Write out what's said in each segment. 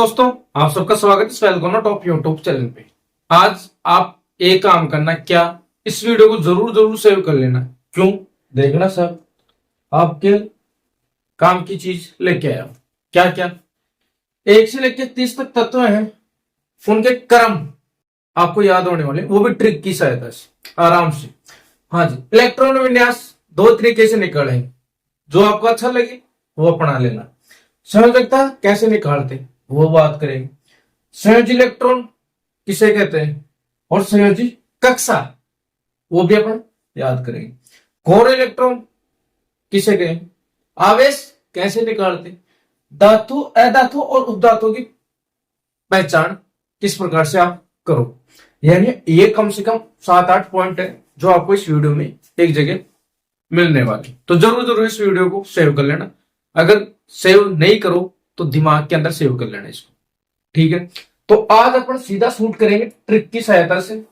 दोस्तों, आप सबका स्वागत है वेलकम टॉप यूट्यूब चैनल पे। आज आप एक काम करना, क्या इस वीडियो को जरूर जरूर सेव कर लेना। क्यों? देखना सब आपके काम की चीज लेके आया हूं। क्या क्या? 1 से लेकर 30 तक तत्व हैं, उनके क्रम आपको याद होने वाले, वो भी ट्रिक की सहायता से आराम से। हाँ जी, इलेक्ट्रॉन विन्यास 2 तरीके से निकालेंगे, जो आपको अच्छा लगे वो अपना लेना। संयोजकता कैसे निकालते वो बात करेंगे। संयोजी इलेक्ट्रॉन किसे कहते हैं और संयोजी कक्षा वो भी अपन याद करेंगे। कोर इलेक्ट्रॉन किसे कहें, आवेश कैसे निकालते, धातु अधातु और उपधातु की पहचान किस प्रकार से आप करो। यानी ये कम से कम 7-8 पॉइंट है जो आपको इस वीडियो में एक जगह मिलने वाली। तो जरूर जरूर इस वीडियो को सेव कर लेना। अगर सेव नहीं करो तो दिमाग के अंदर सेव कर लेना इसको, ठीक है। तो आज अपन सीधा शूट करेंगे ट्रिक की सहायता से।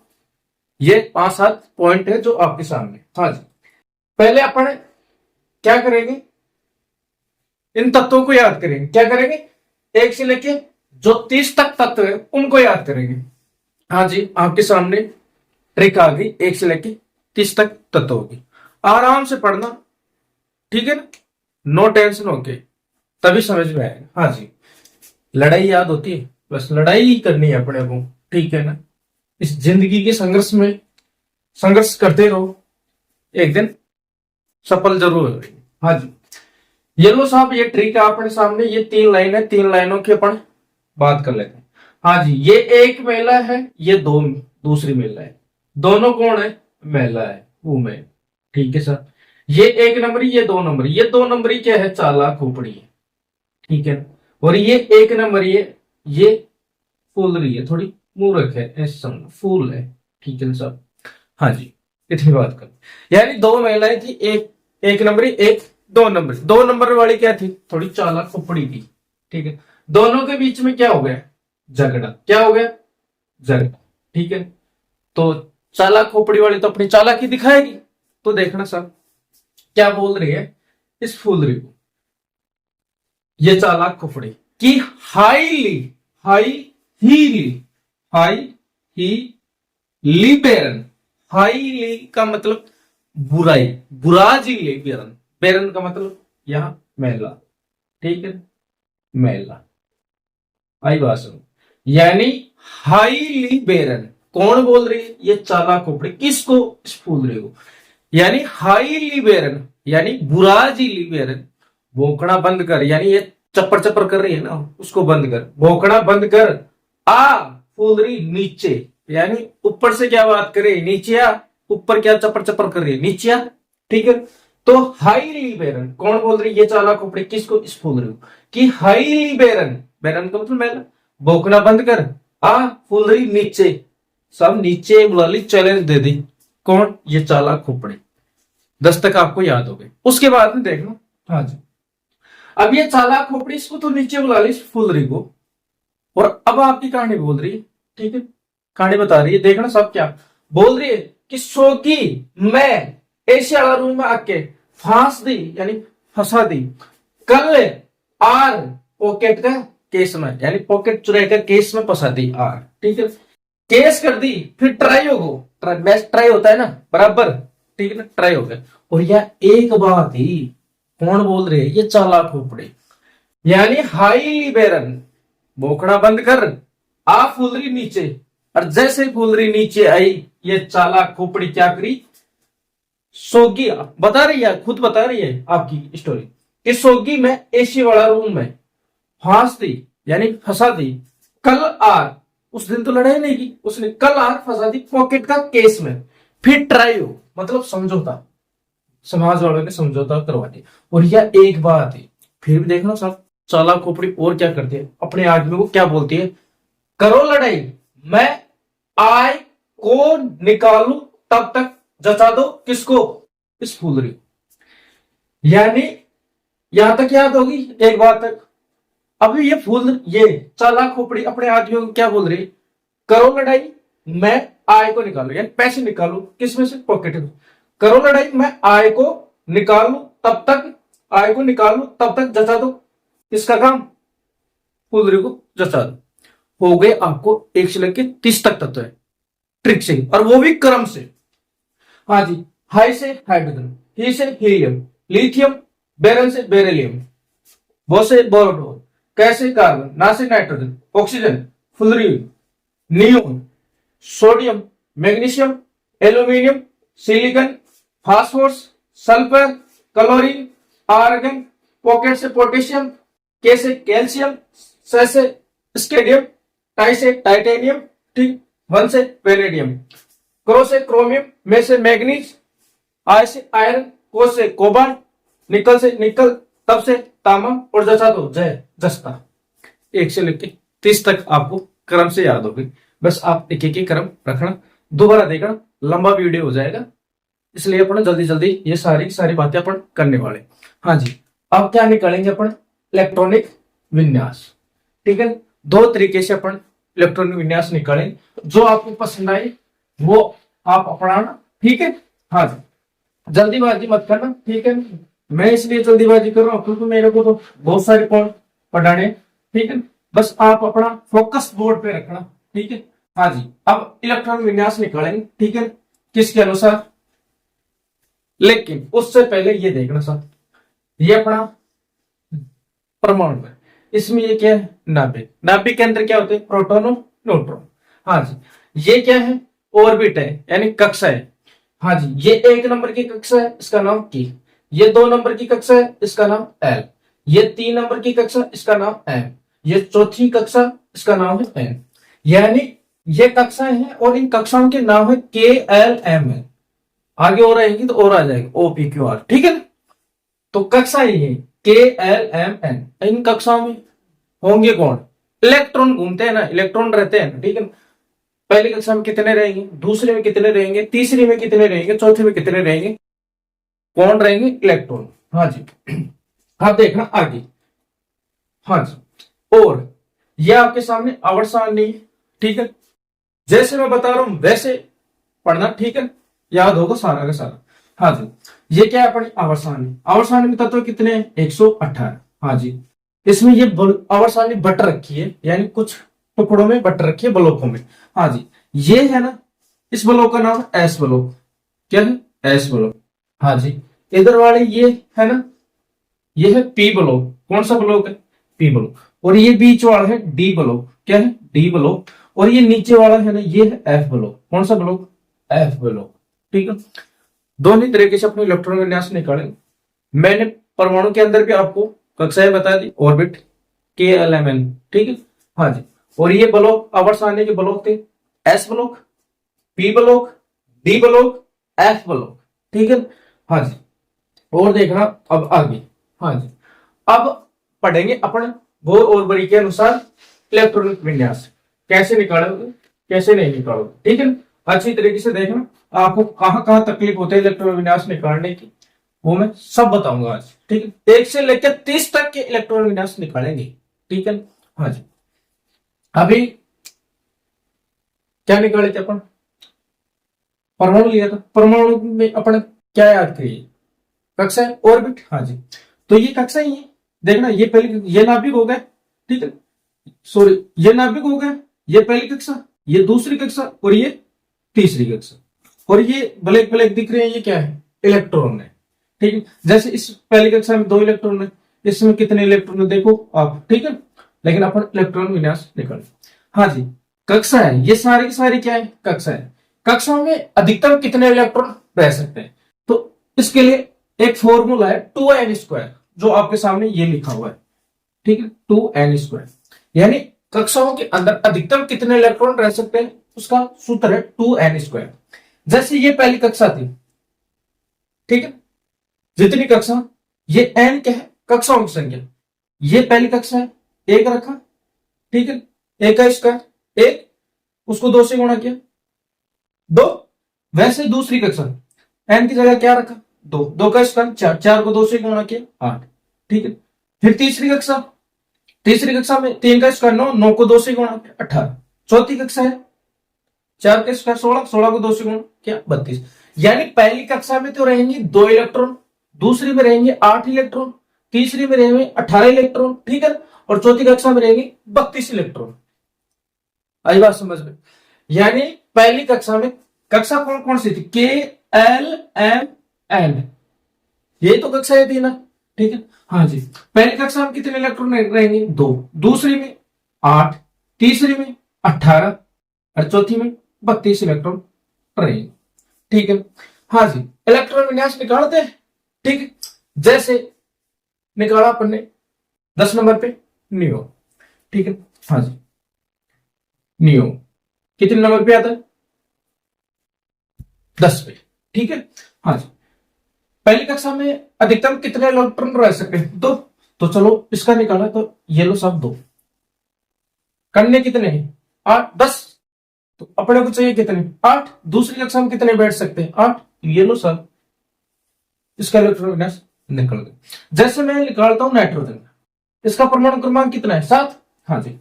ये 5-7 पॉइंट है जो आपके सामने। हाँ जी, पहले अपन क्या करेंगे, इन तत्वों को याद करेंगे। क्या करेंगे? 1 से लेके जो 30 तक तत्व है उनको याद करेंगे। हाँ जी, आपके सामने ट्रिक आ गई। 1 से लेके 30 तक तत्व होगी, आराम से पढ़ना, ठीक है ना। नो टेंशन होके तभी समझ में आएगा। हाँ जी, लड़ाई याद होती है, बस लड़ाई ही करनी है अपने को, ठीक है ना। इस जिंदगी के संघर्ष में संघर्ष करते रहो, एक दिन सफल जरूर होगी। हाँ जी, ये लो साहब, ये ट्रिक है अपने सामने। ये 3 लाइन है, 3 लाइनों की अपन बात कर लेते हैं। हाँ जी, ये एक महिला है, ये दूसरी महिला है। दोनों कौन है? महिला है, वुमेन, ठीक है सर। ये 1 नंबरी, ये 2 नंबरी। ये 2 नंबरी क्या है? चालाक खोपड़ी है, ठीक है। और ये 1 नंबरी है, ये फूल रही है, थोड़ी मूर्ख है, ऐसे समझो, फूल है, ठीक है सर। हाँ जी, इतनी बात कर। यानी 2 महिलाएं थी, एक नंबरी, एक 2 नंबर। 2 नंबर वाली क्या थी? थोड़ी चालाक खोपड़ी थी, ठीक है। दोनों के बीच में क्या हो गया? झगड़ा। क्या हो गया? झगड़ा, ठीक है। तो चालाक खोपड़ी वाली तो अपनी चालाकी दिखाएगी। तो देखना सब क्या बोल रही है इस फूलरी को, ये चालाक खोपड़ी की हाईली हाई ही बेरन। हाईली का मतलब बुराई, बुराजीली बेरन। बेरन का मतलब यहां महिला, ठीक है, महिला। आई बात सुनो, यानी हाईली बेरन कौन बोल रही है? ये चालाक खोपड़ी। किसको? इस फूलरे को। यानी हाईली बेरन यानी बुराजीली बेरन। भौंकना बंद कर, यानी ये चप्पर चप्पर कर रही है ना, उसको बंद कर। भौंकना बंद कर, आ फूलरी नीचे। यानी ऊपर से क्या बात करे? नीचे आ। ऊपर क्या चप्पर चप्पर कर रही है? नीचे आ, ठीक है। तो हाईली बेरन कौन बोल रही है? ये चालाक खोपड़ी। किसको? इस फूलरी को। कि हाईली बेरन, बेरन का मतलब महिला। भौंकना बंद कर, आ फूलरी नीचे। सब नीचे बुला ली, चैलेंज दे दी। कौन? ये चालाक खोपड़ी। 10 तक आपको याद हो गए। उसके बाद में देखना। हाँ जी, अब ये चालाक खोपड़ी, इसको तो नीचे बुला ली, फुलरी को। और अब आपकी कहानी बोल रही है, ठीक है, कहानी बता रही है। देखना सब क्या बोल रही है कि सोगी मैं एशिया वाला रूम में आके फांस दी, यानी फंसा दी। कल आर पॉकेट का केस में, यानी पॉकेट चुराई का केस में फंसा दी आर, ठीक है। केस कर दी, फिर ट्राई हो, बेस्ट ट्राई होता है ना, बराबर, ठीक है ना, ट्राई हो गया। और यह एक बात ही कौन बोल रहे हैं? ये चालाक खोपड़ी, यानी हाई बेरन। बोखड़ा बंद कर, आ फुलरी नीचे। और जैसे फुलरी नीचे आई, ये चालाक खोपड़ी क्या करी? सोगी बता रही है, खुद बता रही है आपकी स्टोरी कि सोगी में एसी वाला रूम में फांस दी, यानी फंसा दी। कल आर, उस दिन तो लड़ाई नहीं की उसने, कल आर फंसा दी पॉकेट का केस में। फिर ट्राई हो मतलब समझौता, समाज वालों ने समझौता करवा दिया। और यह एक बात है। फिर भी देखना सब चालाक खोपड़ी और क्या करती है, अपने आदमी को क्या बोलती है? करो लड़ाई, मैं आय को निकालू तब तक जचा दो। किसको? इस फूलरी। यानी यहां तक याद होगी एक बात तक। अभी ये चालाक खोपड़ी अपने आदमियों को क्या बोल रही? करो लड़ाई, मैं आय को निकालू, यानी पैसे निकालू। किसमें से? पॉकेट में। करो लड़ाई, मैं आय को निकालू तब तक, आय को निकालू तब तक जचा दो। किसका काम? फुलझड़ी को जचा दो। हो गए आपको 1 से लेकर 30 तक तत्व है ट्रिक से, और वो भी क्रम से। हाँ जी, हाई से हाइड्रोजन, ही से हीलियम, लिथियम, बेरल से बेरिलियम, बो से बोरोन, कै से कार्बन, ना से nitrogen, oxygen, fluorine, neon, sodium, magnesium, aluminium, silicon, phosphorus, sulphur, chlorine, argon, pocket से पोटेशियम, के से कैल्शियम, से स्केडियम, टाई से टाइटेनियम, ठीक, वन से वेनेडियम, क्रो से क्रोमियम, में से मैग्नीज, आई से आयरन, को से कोबाल्ट, निकल से निकल, तब से तामा, और जचा दो जय जस्ता। 1 से लेकर 30 तक आपको क्रम से याद होगी, बस आप एक एक क्रम रखना, दोबारा देखना, लंबा वीडियो हो जाएगा, इसलिए अपन जल्दी जल्दी ये सारी बातें अपन करने वाले। हाँ जी, अब क्या निकालेंगे अपन, इलेक्ट्रॉनिक विन्यास। ठीक है, 2 तरीके से अपन इलेक्ट्रॉनिक विन्यास निकालेंगे, जो आपको पसंद आए वो आप अपनाना। ठीक है, हाँ जी, जल्दीबाजी मत करना। ठीक है, मैं इसलिए जल्दीबाजी कर रहा हूँ क्योंकि मेरे को तो बहुत सारे पॉइंट पढ़ाने। ठीक है, बस आप अपना फोकस बोर्ड पे रखना। ठीक है, हाँ जी, अब इलेक्ट्रॉन विन्यास निकालेंगे। ठीक है, किसके अनुसार, लेकिन उससे पहले ये देखना सर, ये अपना परमाणु है, इसमें ये क्या है, नाभिक। नाभिक के अंदर क्या होते हैं, प्रोटॉन और न्यूट्रॉन। हाँ जी, ये क्या है, ऑर्बिट है, यानी कक्षा है। हाँ जी, ये 1 नंबर की कक्षा है, इसका नाम की। ये 2 नंबर की कक्षा है, इसका नाम एल। ये 3 नंबर की कक्षा, इसका नाम एम। ये चौथी कक्षा, इसका नाम है एन। यानी ये कक्षाएं हैं और इन कक्षाओं के नाम है के एल एम एन। आगे और आएंगी तो और आ जाएगा ओ पी क्यू आर। ठीक है ना, तो कक्षा ये के एल एम एन। इन कक्षाओं में होंगे कौन, इलेक्ट्रॉन घूमते हैं ना, इलेक्ट्रॉन रहते हैं ना। ठीक है, पहली कक्षा में कितने रहेंगे, दूसरे में कितने रहेंगे, तीसरी में कितने रहेंगे, चौथे में कितने रहेंगे, कौन रहेंगे, इलेक्ट्रॉन। हाँ जी, हाँ देखना आगे। हाँ जी, और यह आपके सामने आवर्त सारणी है। ठीक है, जैसे मैं बता रहा हूं वैसे पढ़ना। ठीक है, याद होगा सारा का सारा। हाँ जी, ये क्या है अपनी आवर्त सारणी। आवर्त सारणी में तत्व कितने हैं, 118। हाँ जी, इसमें ये आवर्त सारणी बट रखी है, यानी कुछ टुकड़ों में बट रखी है, ब्लॉकों में। हाँ जी, ये है ना, इस ब्लॉक का नाम एस ब्लॉक। क्या है, एस ब्लॉक। हाँ जी, इधर वाले ये है ना, ये है पी ब्लॉक। कौन सा ब्लॉक है, पी ब्लॉक। और ये बीच वाला है डी ब्लॉक। क्या है, डी ब्लॉक। और ये नीचे वाला है ना, ये है एफ ब्लॉक। कौन सा ब्लॉक, एफ ब्लॉक। ठीक है, दोनों तरीके से अपने इलेक्ट्रॉन विन्यास निकालेंगे। मैंने परमाणु के अंदर भी आपको कक्षाएं बता दी, ऑर्बिट, के एल एम एन। ठीक है, हाँ जी, और ये ब्लॉक आवर्त सारणी के ब्लॉक थे, S block, P block, D block, F block. ठीक है, हाँ जी, और देखना अब आगे। हाँ जी, अब पढ़ेंगे अपन बोर और बरी के अनुसार इलेक्ट्रॉनिक विन्यास कैसे निकालोगे, कैसे नहीं निकालोगे। ठीक है, अच्छी तरीके से देखना, आपको कहां कहां तकलीफ होती है इलेक्ट्रॉनिक विन्यास निकालने की, वो मैं सब बताऊंगा आज। ठीक है, 1 से लेकर 30 तक के इलेक्ट्रॉनिक विन्यास निकालेंगे। ठीक है, हाँ जी, अभी क्या निकाले थे अपन, परमाणु लिया था। परमाणु में अपन क्या याद करिए, कक्षा है, ऑर्बिट। हाँ जी, तो ये कक्षा ही है, देखना, ये पहली, ये नाभिक हो गया। ठीक है, सॉरी, ये नाभिक हो गया, ये पहली कक्षा, ये दूसरी कक्षा, और ये तीसरी कक्षा। और ये ब्लैक ब्लैक दिख रहे हैं, ये क्या है, इलेक्ट्रॉन है। ठीक है, जैसे इस पहली कक्षा में 2 इलेक्ट्रॉन है, इसमें कितने इलेक्ट्रॉन है देखो आप। ठीक है, लेकिन अपन इलेक्ट्रॉन विन्यास निकाल। हाँ जी, कक्षा है, ये सारी की सारी क्या है, कक्षा है। कक्षाओं में अधिकतम कितने इलेक्ट्रॉन रह सकते हैं, तो इसके लिए एक फॉर्मूला है 2n², जो आपके सामने ये लिखा हुआ है। ठीक है, 2n², यानी कक्षाओं के अंदर अधिकतम कितने इलेक्ट्रॉन रह सकते हैं, उसका सूत्र है 2n²। जैसे ये पहली कक्षा थी, ठीक है, जितनी कक्षा, ये n क्या है, कक्षाओं की संख्या। ये पहली कक्षा है, 1 रखा। ठीक है, 1 का स्क्वायर 1, उसको 2 से गुणा किया 2। वैसे दूसरी कक्षा n की जगह क्या रखा, 2, 2 का स्क्वायर 4, 4 को 2 से गुणा किया 8। ठीक है, फिर तीसरी कक्षा में 3 का स्क्वायर 9, 9 को 2 से गुणा किया 18। चौथी कक्षा है 4 का स्क्वायर 16, 16 को 2 से गुणा किया 32। यानी पहली कक्षा में तो रहेंगे 2 इलेक्ट्रॉन, दूसरी में रहेंगे 8 इलेक्ट्रॉन, तीसरी में रहेंगे 18 इलेक्ट्रॉन। ठीक है, और चौथी कक्षा में रहेंगे 32 इलेक्ट्रॉन। आई बात समझ में? यानी पहली कक्षा में कक्षा कौन कौन सी थी? के एल एम एन, ये तो कक्षाएं थी ना, ठीक है। हाँ जी, पहली कक्षा में कितने इलेक्ट्रॉन रहेंगे? 2, दूसरी में 8, तीसरी में 18 और चौथी में 32 इलेक्ट्रॉन रहेंगे, ठीक है। हाँ जी, इलेक्ट्रॉन विन्यास निकालते हैं, ठीक है। जैसे निकाला अपन ने 10 नंबर पे नियो, ठीक है। हाँ जी, नियो कितने नंबर पे आता है? 10 पे, ठीक है। हाँ जी, पहली कक्षा में अधिकतम कितने इलेक्ट्रॉन रह सकते हैं? 2। तो चलो इसका निकाला, तो ये लो सब 2, करने कितने हैं? 8, 10, तो अपने को चाहिए कितने? 8। दूसरी कक्षा में कितने बैठ सकते हैं? 8। ये लो सब, इसका इलेक्ट्रॉन विन्यास निकल गया। जैसे मैं निकालता हूं नाइट्रोजन, इसका परमाणु क्रमांक कितना है? 7। हाँ जी,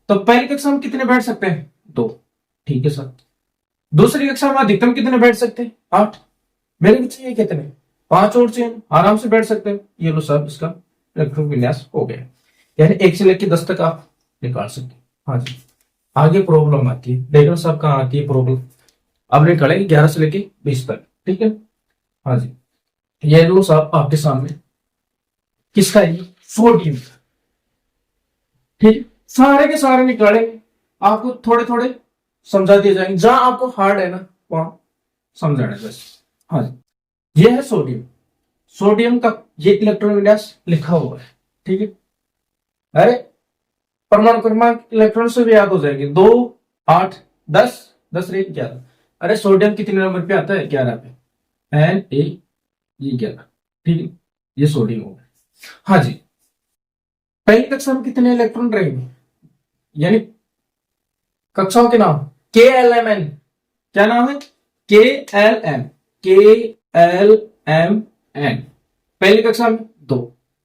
तो पहली कक्षा में कितने बैठ सकते हैं? 2, ठीक है सर। दूसरी कक्षा में अधिकतम कितने बैठ सकते हैं? 8। मेरे को चाहिए कितने? 5 और चाहिए, आराम से बैठ सकते हैं। ये लो सब, इसका इलेक्ट्रॉन विन्यास हो गया। यानी 1 से लेकर 10 तक आप निकाल सकते हैं। हाँ जी, आगे प्रॉब्लम आती है, देखो सब कहाँ आती है प्रॉब्लम। अब निकालेंगे 11 से लेके 20 तक, ठीक है। हाँ जी, ये लो सब आपके सामने, किसका है? सोडियम, ठीक है। सारे के सारे निकालेंगे, आपको थोड़े थोड़े समझा दिए जाएंगे, जहां आपको हार्ड है ना वहां समझाना बस। हाँ जी, ये है सोडियम। सोडियम का ये इलेक्ट्रॉन विन्यास लिखा हुआ है, ठीक है। अरे परमाणु क्रमांक इलेक्ट्रॉन से भी याद हो जाएंगे, 2, 8, 10, 10 रे 11। अरे सोडियम कितने नंबर पे आता है? 11 पे, एन ए, ये 11, ठीक है। ये सोडियम हो गया। हाँ जी, पहली कक्षा में कितने इलेक्ट्रॉन रहेंगे? यानी कक्षाओं के नाम, के एल एम एन, क्या नाम है? के एल एम, के एल एम एन। पहली कक्षा में 2,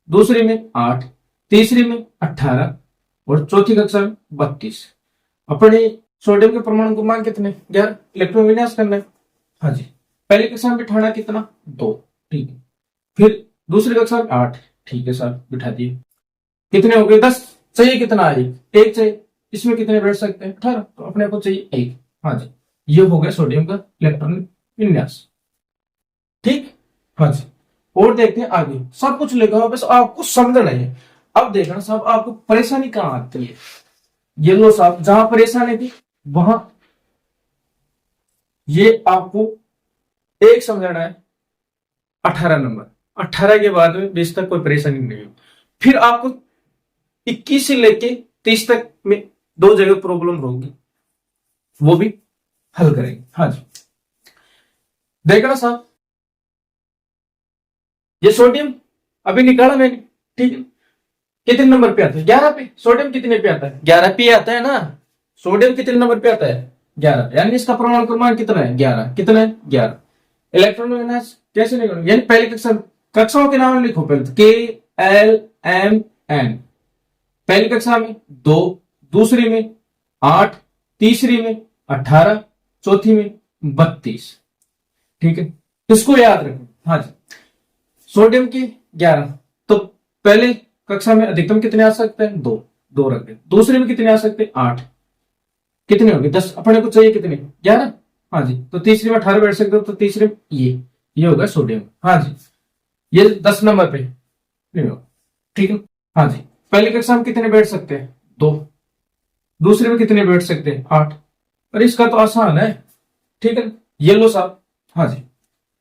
दूसरी में 8, तीसरी में 18 और चौथी कक्षा में 32। अपने सोडियम के परमाणु क्रमांक कितने? 11। इलेक्ट्रॉन विन्यास करना है। हाँ जी, पहली कक्षा में बिठाना कितना? 2, ठीक है। फिर दूसरी कक्षा में 8, ठीक है सर, बिठा दिए। कितने हो गए? 10। चाहिए कितना? एक चाहिए। इसमें कितने बैठ सकते हैं? 18, तो अपने को चाहिए 1। हाँ जी, ये हो गया सोडियम का इलेक्ट्रॉन विन्यास, ठीक। हाँ जी, और देखते हैं आगे, सब कुछ लिखा हुआ, बस आपको समझना है। अब देखना साहब, आपको परेशानी कहां आती है? ये लो साहब, जहां परेशानी थी वहां ये आपको एक समझना है। 18 नंबर, 18 के बाद में 20 तक कोई परेशानी नहीं हो। फिर आपको 21 से लेके 30 तक में 2 जगह प्रॉब्लम होगी, वो भी हल करेंगे। हाँ जी, देखना साहब, ये सोडियम अभी निकाला मैंने, ठीक है। कितने नंबर पे आता है? 11 पे। सोडियम कितने पे आता है? 11 पे आता है ना। सोडियम कितने नंबर पे आता है? 11, यानी इसका परमाणु क्रमांक कितना है? 11। कितना है? 11। इलेक्ट्रॉन विन्यास कैसे निकालेंगे? यानी पहली कक्षाओं के नाम लिखो पहले, के एल एम एन। पहली कक्षा में 2, दूसरी में 8, तीसरी में 18, चौथी में 32, ठीक है। इसको याद रखो। हाँ जी, सोडियम की 11, तो पहले कक्षा में अधिकतम कितने आ सकते हैं? 2, 2 रख दे। दूसरे में कितने आ सकते हैं? 8। कितने हो गए? 10। अपने को चाहिए कितने? 11। हाँ जी, तो तीसरी में 18 बैठ सकते हो, तो तीसरे में ये होगा सोडियम। हाँ जी, ये 10 नंबर पे, ठीक है। हाँ जी, पहली कक्षा में कितने बैठ सकते हैं? 2। दूसरे में कितने बैठ सकते हैं? 8। और इसका तो आसान है, ठीक है। ये लो साहब। हाँ जी,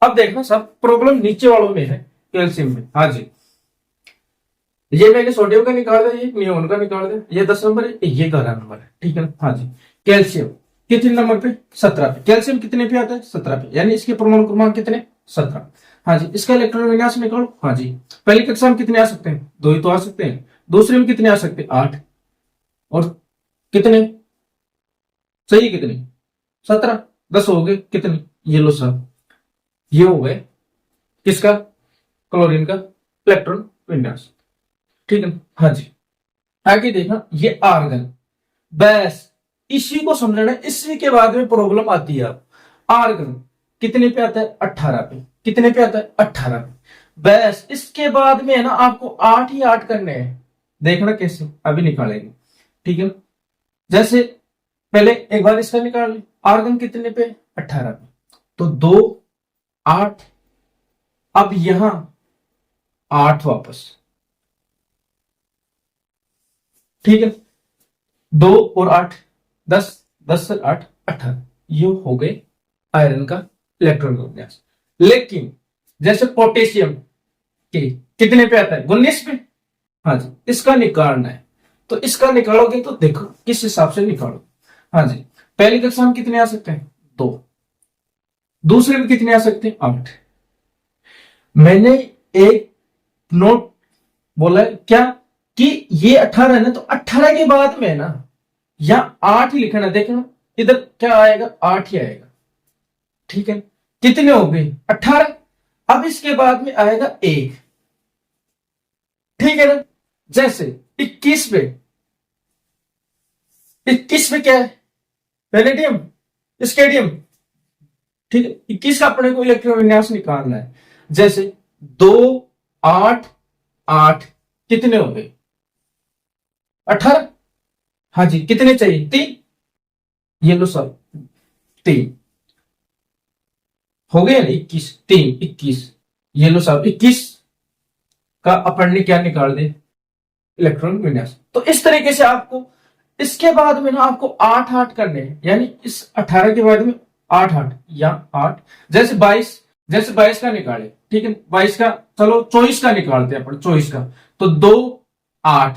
अब देखना साहब, प्रॉब्लम नीचे वालों में है, कैल्शियम में। हाँ जी, ये मैंने सोडियम का निकाल दिया, ये नियोन का निकाल दिया, ये 10 नंबर है, ये 11 नंबर है, ठीक है ना। हाँ जी, कैल्शियम कितने नंबर पे? 17 पे। कैल्शियम कितने पे आता है? 17 पे, यानी इसके परमाणु क्रमांक कितने? 17। हाँ जी, इसका इलेक्ट्रॉन विन्यास निकालो। हाँ जी, पहली कक्षा में कितने आ सकते हैं? 2 ही तो आ सकते हैं। दूसरे में कितने आ सकते हैं? 8। और कितने चाहिए? कितने? 17। 10 हो गए। कितने? ये लो साहब, ये हो गए किसका? क्लोरीन का इलेक्ट्रॉन विन्यास, ठीक है। हाँ जी, आगे देखना, ये आर्गन, बस इसी को समझना है। इसी के बाद में प्रॉब्लम आती है। अब आर्गन कितने पे आता है? 18 पे। कितने पे आता है? 18 पे। बस इसके बाद में है ना, आपको 8 ही 8 करने हैं। देखना कैसे, अभी निकालेंगे। ठीक है, जैसे पहले एक बार इसका निकाल ले, आर्गन कितने पे, 18 पे, तो 2 8, अब यहां 8 वापस, ठीक है, 2 और 8 10, 10 से 8 18, ये हो गए आयरन का इलेक्ट्रॉन विन्यास। लेकिन जैसे पोटेशियम के कितने पे आता है, 19 पे, हाँ जी, इसका निकालना है। तो इसका निकालोगे तो देखो किस हिसाब से निकालो। हाँ जी, पहली कक्षा में कितने आ सकते हैं, 2, दूसरे में कितने आ सकते हैं, 8। मैंने एक नोट बोला है क्या कि ये 18 है ना, तो 18 के बाद में ना या 8 ही लिखना, देखना इधर क्या आएगा, 8 ही आएगा। ठीक है, कितने हो गए, 18। अब इसके बाद में आएगा 1, ठीक है ना। जैसे 21 पे, 21 पे क्या है, वेनेडियम, स्केडियम, ठीक है। 21 का अपने को इलेक्ट्रॉन विन्यास निकालना है। जैसे 2 8 8 कितने हो गए, 18। हाँ जी, कितने चाहिए, 3, ये लो सब 3 हो गया ना, 21 3 21, ये लो सब 21 का अपन ने क्या निकाल दे, इलेक्ट्रॉन विन्यास। तो इस तरीके से आपको इसके बाद में ना आपको 8 8 करने हैं, यानी इस 18 के बाद में 8 8 या 8। जैसे 22 का निकाले, ठीक है, 22 का, चलो 24 का निकालते हैं अपन, 24 का, तो 2 8,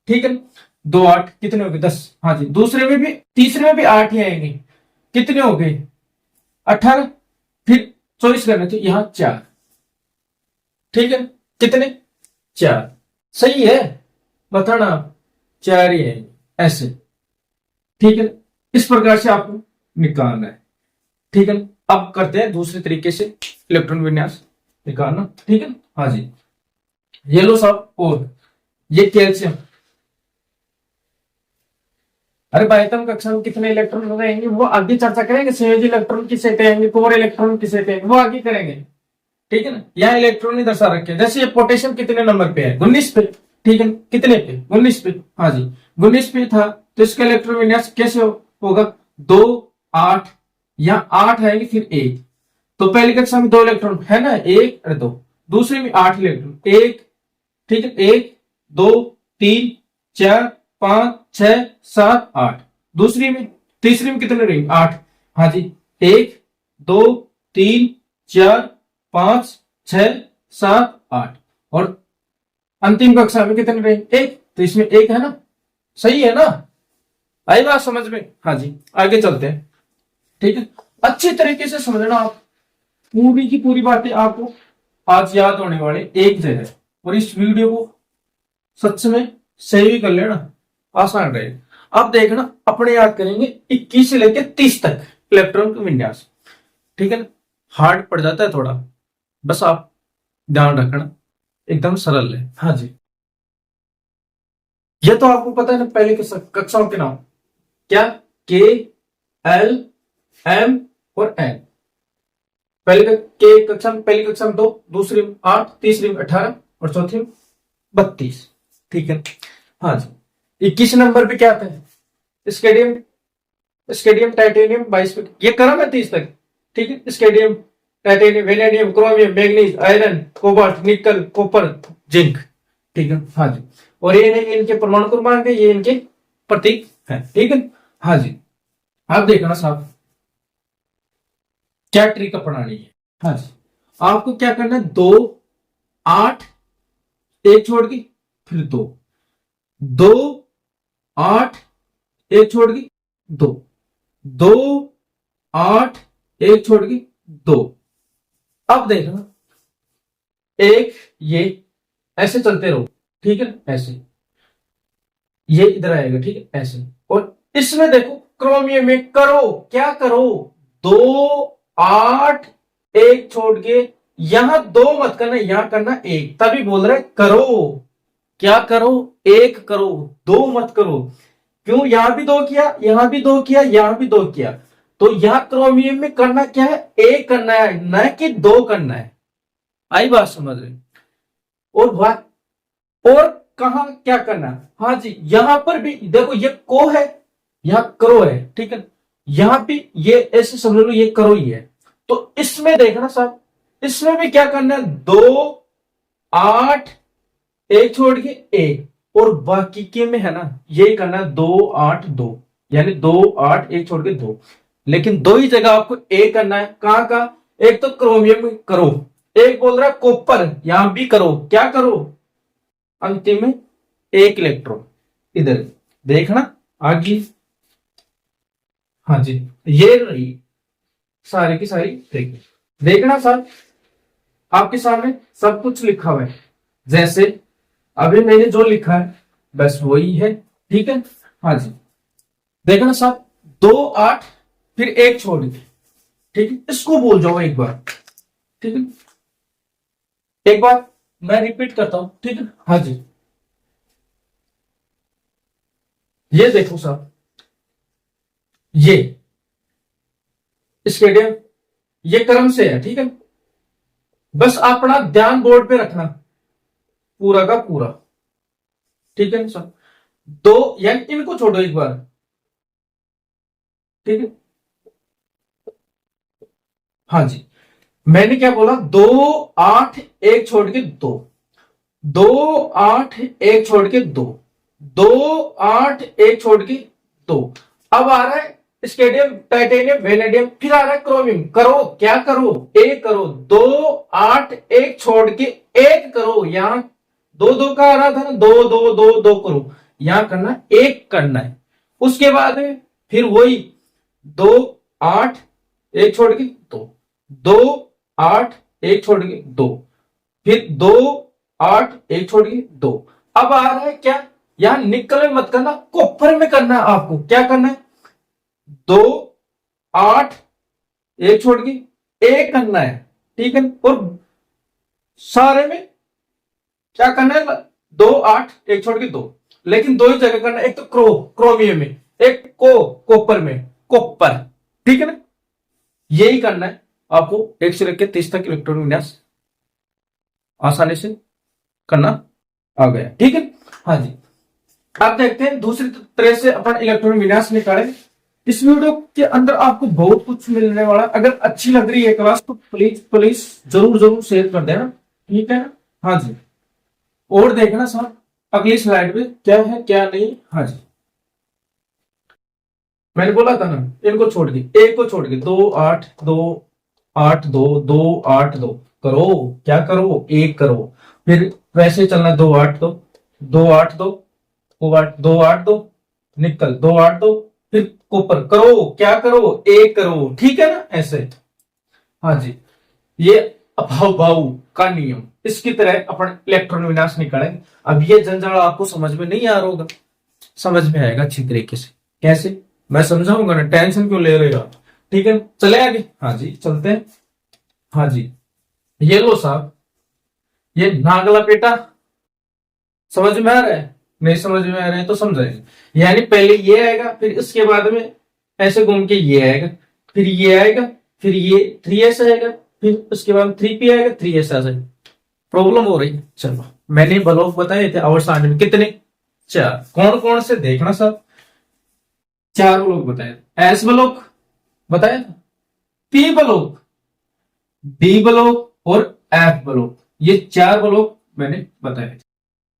ठीक है, 2 8 कितने हो गए, 10। हाँ जी, दूसरे में भी, तीसरे में भी 8 ही आएंगे, कितने हो गए, 18। फिर 24 करने, तो यहां 4, ठीक है, कितने, 4, सही है, बताना आप, 4 ही है ऐसे, ठीक है। इस प्रकार से आपको निकालना है, ठीक है। अब करते हैं दूसरे तरीके से इलेक्ट्रॉन विन्यास निकालना, ठीक है। हाँ जी, ये लो साहब, और ये कैल्शियम, अरे भाई तुम कक्षा में कितने इलेक्ट्रॉन रहेंगे वो आगे चर्चा करेंगे, संयोजी इलेक्ट्रॉन किसे कहेंगे, कोर इलेक्ट्रॉन किसे कहेंगे, वो आगे करेंगे, ठीक है ना। यहाँ इलेक्ट्रॉन ही दर्शा रखे, जैसे ये पोटेशियम कितने नंबर पे है, 19 पे, ठीक है, कितने पे, 19 पे, हाँ जी, 19 पे था, तो इसका इलेक्ट्रॉन विन्यास कैसे होगा, 2 8, या 8 आएंगे फिर 1, तो पहली कक्षा में 2 इलेक्ट्रॉन है ना, 1 और 2, दूसरे में 8 इलेक्ट्रॉन, 1, ठीक है, 1 2 3 4 5 6 7 8, दूसरी में, तीसरी में कितने रहेंगे, 8, हाँ जी, 1 2 3 4 5 6 7 8, और अंतिम कक्षा में कितने रहेंगे, 1, तो इसमें 1 है ना, सही है ना, आई बात समझ में। हाँ जी, आगे चलते हैं, ठीक है। अच्छी तरीके से समझना आप, पूरी की पूरी बातें आपको आज याद होने वाले एक जगह, और इस वीडियो को सच में सही भी कर लेना, आसान रहेगा। अब देखना अपने याद करेंगे 21 से लेकर 30 तक इलेक्ट्रॉन का विन्यास, ठीक है ना, हार्ड पड़ जाता है थोड़ा, बस आप ध्यान रखना, एकदम सरल है। हाँ जी, ये तो आपको पता है ना, पहले के कक्षाओं के नाम क्या, के एल एम और एन। पहले के कक्षा में, पहली कक्षा में 2, दूसरी में 8, तीसरी में 18 और चौथी में 32, ठीक है। हाँ जी, 21 नंबर पे क्या आता है, स्केडियम, स्केडियम टाइटेनियम 22 पे, ये करा मैं 30 तक, ठीक है। स्केडियम titanium vanadium chromium manganese iron cobalt nickel copper zinc, ठीक है। हाँ जी, और ये इनके परमाणु क्रमांक है, ये इनके प्रतीक है, ठीक है। हाँ जी, आप देखना साहब क्या ट्रिक अपनानी है। हाँ जी, आपको क्या करना है, 2 8 1 छोड़ के फिर 2 2 8 1 छोड़ के 2 2 8 1 छोड़ के 2। अब देखना, एक ये ऐसे चलते रहो, ठीक है, ऐसे ये इधर आएगा, ठीक है, ऐसे। और इसमें देखो क्रोमियम में करो, क्या करो, 2 8 1 छोड़ के, यहां 2 मत करना, यहां करना 1, तभी बोल रहे करो, क्या करो, 1 करो, 2 मत करो। क्यों, यहां भी 2 किया, यहां भी 2 किया, यहां भी 2 किया, तो यहां क्रोमियम में करना क्या है, 1 करना है, न कि 2 करना है। आई बात समझ रहे, और कहा क्या करना है? हाँ जी, यहां पर भी देखो ये को है, यहां करो है, ठीक है। यहां भी ये ऐसे समझ लो ये करो ही है। तो इसमें देखना साहब, इसमें भी क्या करना है, 2 8 एक छोड़ के एक, और बाकी के में है ना यही करना है 2 8 2, यानी 2 8 एक छोड़ के 2। लेकिन दो ही जगह आपको ए करना है, कहां का, एक तो क्रोमियम में करो, एक बोल रहा है कॉपर, यहां भी करो, क्या करो, अंतिम में एक इलेक्ट्रॉन इधर, देखना आगे। हाँ जी, ये रही सारी की सारी देखिए, देखना सर आपके सामने सब कुछ लिखा हुआ है, जैसे अभी मैंने जो लिखा है बस वही है, ठीक है। हाँ जी, देखना साहब 2 8 फिर एक छोड़ के, ठीक है, इसको बोल जाओ एक बार, ठीक है, एक बार मैं रिपीट करता हूं, ठीक है। हाँ जी, ये देखो साहब, ये स्टेडियम ये क्रम से है, ठीक है। बस अपना ध्यान बोर्ड पे रखना पूरा का पूरा, ठीक है सर। दो यानी इनको छोड़ो एक बार, ठीक है। हाँ जी, मैंने क्या बोला, 2 8 एक छोड़ के 2, 2 8 एक छोड़ के 2, 2 8 एक छोड़ के 2। अब आ रहा है स्केडियम, टाइटेनियम, वेनेडियम, फिर आ रहा है क्रोमियम, करो क्या करो, एक करो, 2 8 एक छोड़ के एक करो, यहां दो दो का आ रहा था ना, दो दो दो दो करो, यहां करना एक करना है। उसके बाद में फिर वही 2 8 एक छोड़ के 2, 2 8 एक छोड़ के 2, फिर 2 8 एक छोड़ के 2। अब आ रहा है क्या, यहां निकल में मत करना, कॉपर में करना है आपको, क्या करना है, 2 8 एक छोड़ के एक करना है, ठीक है। और सारे में क्या करना है, 2 8 एक छोड़ के 2, लेकिन दो ही जगह करना है, एक तो क्रोमियम में, एक कॉपर में, कॉपर, ठीक है ना। यही करना है आपको, 1 से लेकर 30 तक इलेक्ट्रॉन विन्यास आसानी से करना आ गया, ठीक है। हाँ जी, आप देखते हैं दूसरी तरह से अपन इलेक्ट्रॉन विन्यास निकाले। इस वीडियो के अंदर आपको बहुत कुछ मिलने वाला है, अगर अच्छी लग रही है क्लास तो प्लीज प्लीज जरूर जरूर शेयर कर देना, ठीक है ना। हाँ जी, और देखना सर अगली स्लाइड में क्या है क्या नहीं। हाँ जी, मैंने बोला था ना इनको छोड़ दी, एक को छोड़ के 2 8 2 8 2 2 8 2 करो, क्या करो, एक करो, फिर वैसे चलना 2 8 2 2 8 2 2 8 2 निकल 2 8 2, फिर ऊपर करो, क्या करो, एक करो, ठीक है ना, ऐसे। हाँ जी, ये अभाव भाव का नियम, इसकी तरह अपन इलेक्ट्रॉन विनाश निकालेंगे। अब ये जंजाल आपको समझ में नहीं आ रहा होगा, समझ में आएगा अच्छी तरीके से, कैसे मैं समझाऊंगा ना, टेंशन क्यों ले रहे हो आप, ठीक है, चले आगे। हाँ जी, चलते हैं। हाँ जी, ये लो साहब, ये नागला पेटा समझ में आ रहा है, नहीं समझ में आ रहा है तो समझाएंगे। यानी पहले ये आएगा, फिर इसके बाद में ऐसे घूम के ये आएगा, फिर ये आएगा, फिर ये 3s आएगा, फिर उसके बाद 3p आएगा, 3s आ जाएगा। प्रॉब्लम हो रही है, चलो मैंने ब्लॉक बताए थे अवसान में कितने, 4, कौन कौन से देखना सब, 4 ब्लॉक बताए, एस ब्लॉक बताया था, पी ब्लॉक, डी ब्लॉक और एफ ब्लॉक, ये 4 ब्लॉक मैंने बताए थे।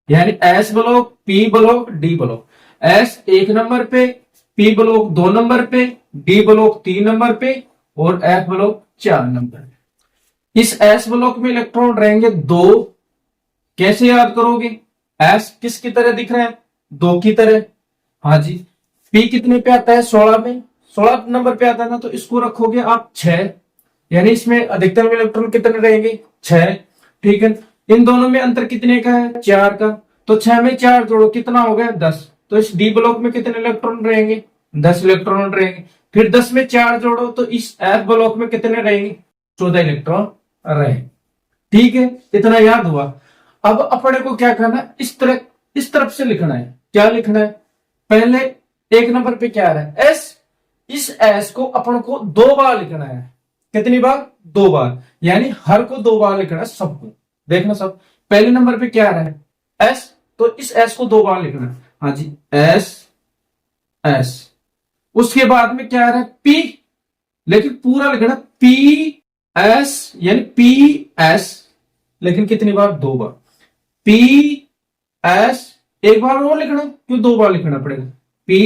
यानी S block, P block, D block, S 1 number पे, पी ब्लॉक 2 नंबर पे, डी ब्लॉक 3 नंबर पे और एफ ब्लॉक 4 नंबर पे। इस एस ब्लॉक में इलेक्ट्रॉन रहेंगे 2, कैसे याद करोगे, एस किसकी तरह दिख रहा है, 2 की तरह। हाँ जी, पी कितने पे आता है, 16 में, 16 नंबर पे आता है ना, तो इसको रखोगे आप 6, यानी इसमें अधिकतम इलेक्ट्रॉन कितने रहेंगे, 6, ठीक है। इन दोनों में अंतर कितने का है, 4 का, तो 6 में 4 जोड़ो कितना हो गया, 10। तो इस डी ब्लॉक में कितने इलेक्ट्रॉन रहेंगे, 10 इलेक्ट्रॉन रहेंगे। फिर 10 में 4 जोड़ो तो इस एफ ब्लॉक में कितने रहेंगे, 14 इलेक्ट्रॉन रहेंगे, ठीक है। इतना याद हुआ। अब अपने को क्या करना है, इस तरफ से लिखना है, क्या लिखना है, पहले 1 नंबर पे क्या आ रहा है, एस, इस एस को अपन को 2 बार लिखना है, कितनी बार, 2 बार, यानी हर को 2 बार लिखना है सबको। देखना सब, पहले नंबर पे क्या आ रहा है, एस, तो इस एस को 2 बार लिखना है। हाँ जी, एस एस। उसके बाद में क्या आ रहा है, पी, लेकिन पूरा लिखना पी एस, यानी पी एस, लेकिन कितनी बार, 2 बार। पी एस, एक बार और लिखना, क्यों 2 बार लिखना पड़ेगा, पी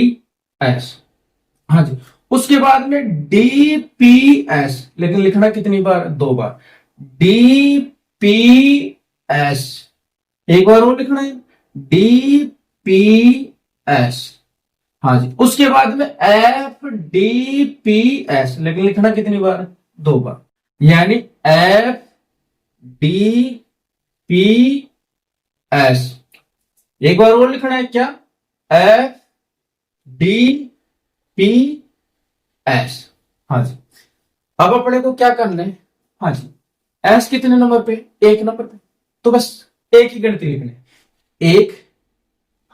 एस। हाँ जी, उसके बाद में डी पी एस, लेकिन लिखना कितनी बार, 2 बार। डी पी एस, एक बार और लिखना है, डी पी एस। हाँ जी, उसके बाद में एफ डी पी एस, लेकिन लिखना कितनी बार, 2 बार। यानी एफ डी पी एस, एक बार और लिखना है क्या, एफ डी पी एस। हाँ जी, अब अपने को क्या करना है, हाँ जी, एस कितने नंबर पे, 1 नंबर पे, तो बस एक ही गिनती लिखनी है, 1,